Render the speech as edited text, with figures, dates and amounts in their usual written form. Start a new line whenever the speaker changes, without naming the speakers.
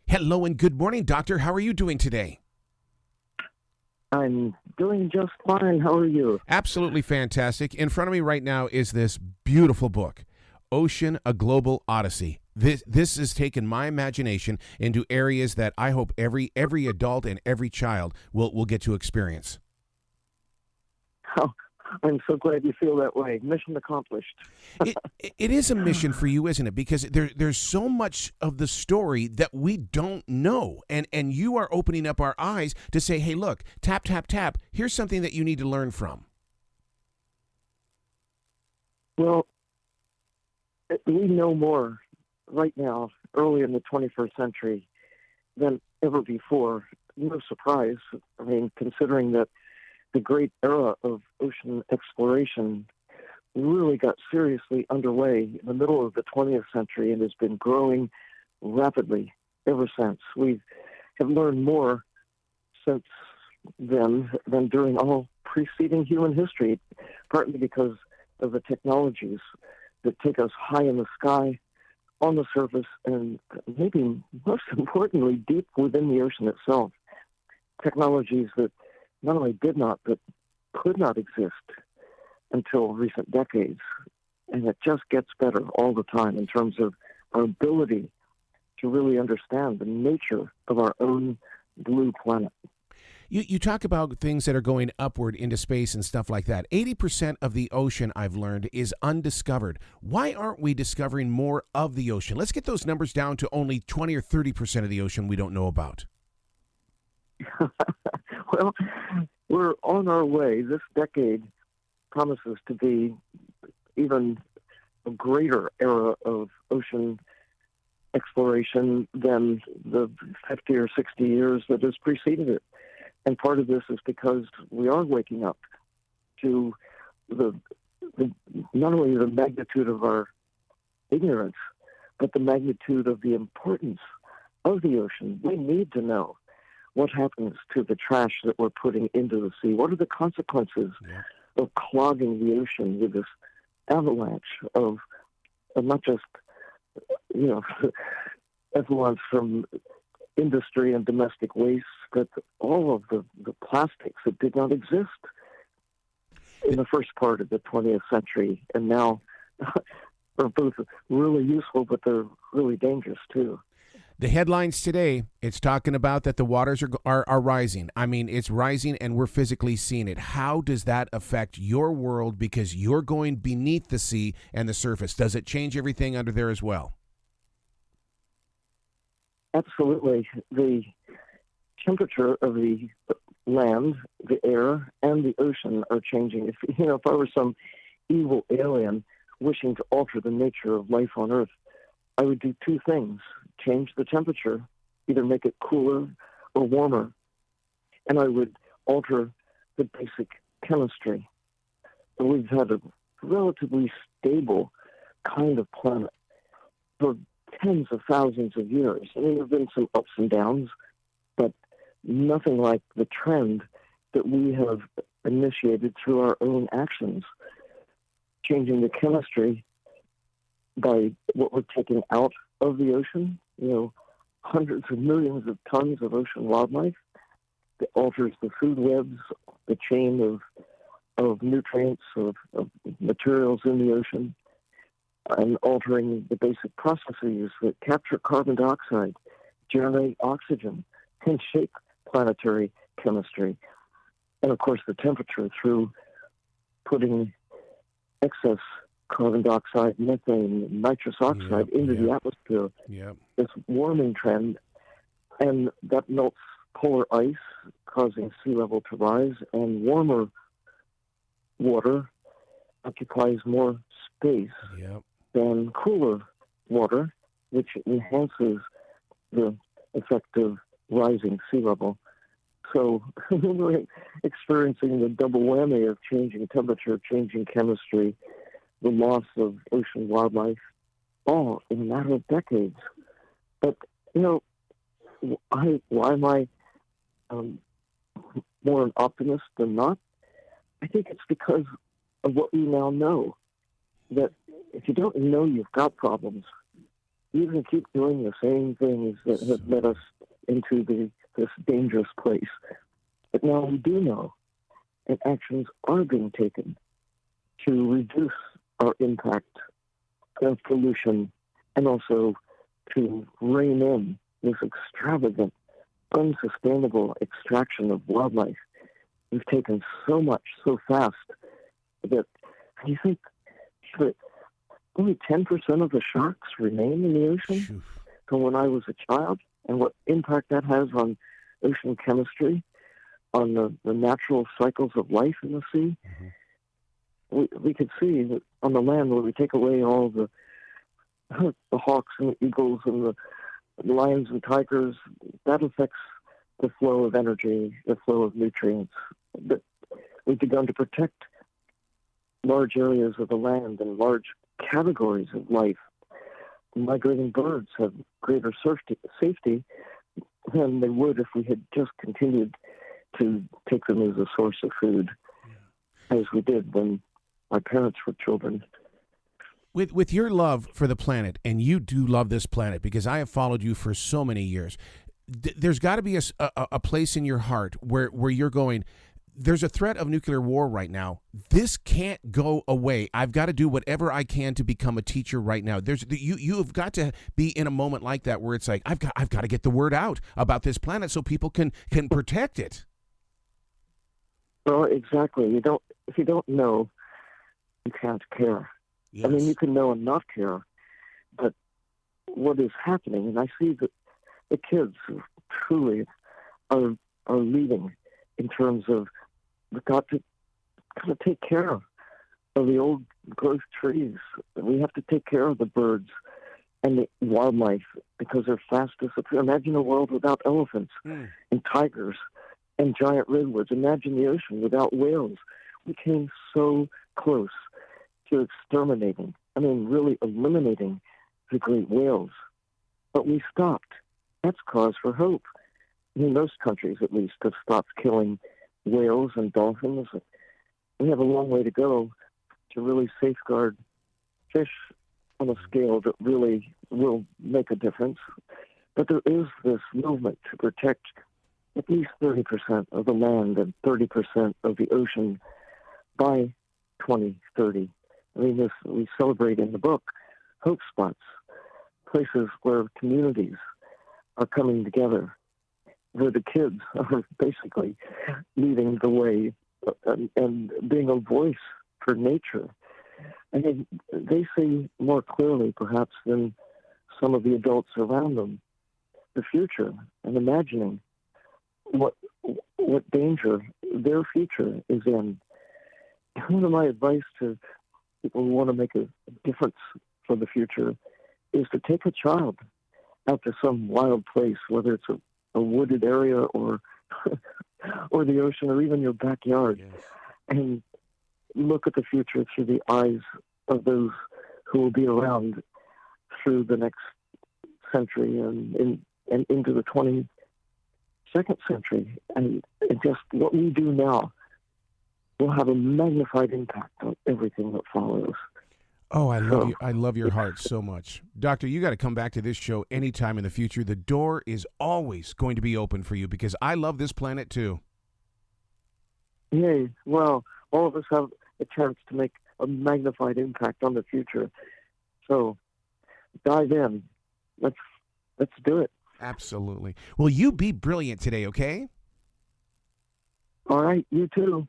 Hello and good morning, Doctor. How are you doing today?
I'm doing just fine. How are you?
Absolutely fantastic. In front of me right now is this beautiful book, Ocean, A Global Odyssey. This has taken my imagination into areas that I hope every adult and every child will get to experience.
Oh, I'm so glad you feel that way. Mission accomplished.
It is a mission for you, isn't it? Because there's so much of the story that we don't know. And you are opening up our eyes to say, hey, look, tap, tap, tap. Here's something that you need to learn from.
Well, we know more right now, early in the 21st century, than ever before. No surprise. I mean, considering that the great era of ocean exploration really got seriously underway in the middle of the 20th century and has been growing rapidly ever since. We have learned more since then than during all preceding human history, partly because of the technologies that take us high in the sky, on the surface, and maybe most importantly, deep within the ocean itself. Technologies that not only did not, but could not exist until recent decades. And it just gets better all the time in terms of our ability to really understand the nature of our own blue planet.
You talk about things that are going upward into space and stuff like that. 80% of the ocean, I've learned, is undiscovered. Why aren't we discovering more of the ocean? Let's get those numbers down to only 20 or 30% of the ocean we don't know about.
Well, we're on our way. This decade promises to be even a greater era of ocean exploration than the 50 or 60 years that has preceded it. And part of this is because we are waking up to the not only the magnitude of our ignorance, but the magnitude of the importance of the ocean. We need to know what happens to the trash that we're putting into the sea. What are the consequences of clogging the ocean with this avalanche of not just, effluents from industry and domestic waste, but all of the plastics that did not exist in the first part of the 20th century and now are both really useful, but they're really dangerous too.
The headlines today, it's talking about that the waters are rising. I mean, it's rising and we're physically seeing it. How does that affect your world because you're going beneath the sea and the surface? Does it change everything under there as well?
Absolutely. The temperature of the land, the air, and the ocean are changing. If I were some evil alien wishing to alter the nature of life on Earth, I would do two things: change the temperature, either make it cooler or warmer, and I would alter the basic chemistry. And we've had a relatively stable kind of planet for tens of thousands of years. I mean, there have been some ups and downs, but nothing like the trend that we have initiated through our own actions, changing the chemistry by what we're taking out of the ocean, hundreds of millions of tons of ocean wildlife that alters the food webs, the chain of nutrients, of materials in the ocean, and altering the basic processes that capture carbon dioxide, generate oxygen, and shape planetary chemistry. And of course, the temperature through putting excess carbon dioxide, methane, nitrous oxide into the atmosphere. This warming trend, and that melts polar ice, causing sea level to rise, and warmer water occupies more space than cooler water, which enhances the effect of rising sea level. So we're experiencing the double whammy of changing temperature, changing chemistry, the loss of ocean wildlife, all in a matter of decades. But, why am I more an optimist than not? I think it's because of what we now know, that if you don't know you've got problems, you can keep doing the same things that have led us into this dangerous place. But now we do know, and actions are being taken to reduce our impact of pollution and also to rein in this extravagant, unsustainable extraction of wildlife. We've taken so much so fast that you think that only 10% of the sharks remain in the ocean from when I was a child, and what impact that has on ocean chemistry, on the natural cycles of life in the sea. We could see that on the land where we take away all the hawks and the eagles and the lions and tigers, that affects the flow of energy, the flow of nutrients. But we've begun to protect large areas of the land and large categories of life. Migrating birds have greater safety than they would if we had just continued to take them as a source of food, as we did when my parents were children.
With your love for the planet, and you do love this planet because I have followed you for so many years, there's got to be a place in your heart where you're going, there's a threat of nuclear war right now. This can't go away. I've got to do whatever I can to become a teacher right now. You have got to be in a moment like that where it's like, I've got to get the word out about this planet so people can protect it.
Well, exactly. If you don't know, you can't care.
Yes.
I mean, you can know and not care, but what is happening, and I see that the kids who truly are leading in terms of we've got to kind of take care of the old growth trees. We have to take care of the birds and the wildlife because they're fast disappearing. Imagine a world without elephants and tigers and giant redwoods. Imagine the ocean without whales. We came so close to exterminating, really eliminating the great whales. But we stopped. That's cause for hope. Most countries, at least, have stopped killing whales and dolphins. We have a long way to go to really safeguard fish on a scale that really will make a difference. But there is this movement to protect at least 30% of the land and 30% of the ocean by 2030. We celebrate in the book hope spots, places where communities are coming together, where the kids are basically leading the way and being a voice for nature. And they see more clearly, perhaps, than some of the adults around them, the future and imagining what danger their future is in. One of my advice to people who want to make a difference for the future is to take a child out to some wild place, whether it's a wooded area or or the ocean or even your backyard, and look at the future through the eyes of those who will be around through the next century and into the 22nd century. And just what we do now will have a magnified impact on everything that follows.
Oh, I love you. I love your heart so much. Doctor, you got to come back to this show anytime in the future. The door is always going to be open for you because I love this planet too.
Yay. Well, all of us have a chance to make a magnified impact on the future. So dive in. Let's do it.
Absolutely. Well, you be brilliant today, okay?
All right. You too.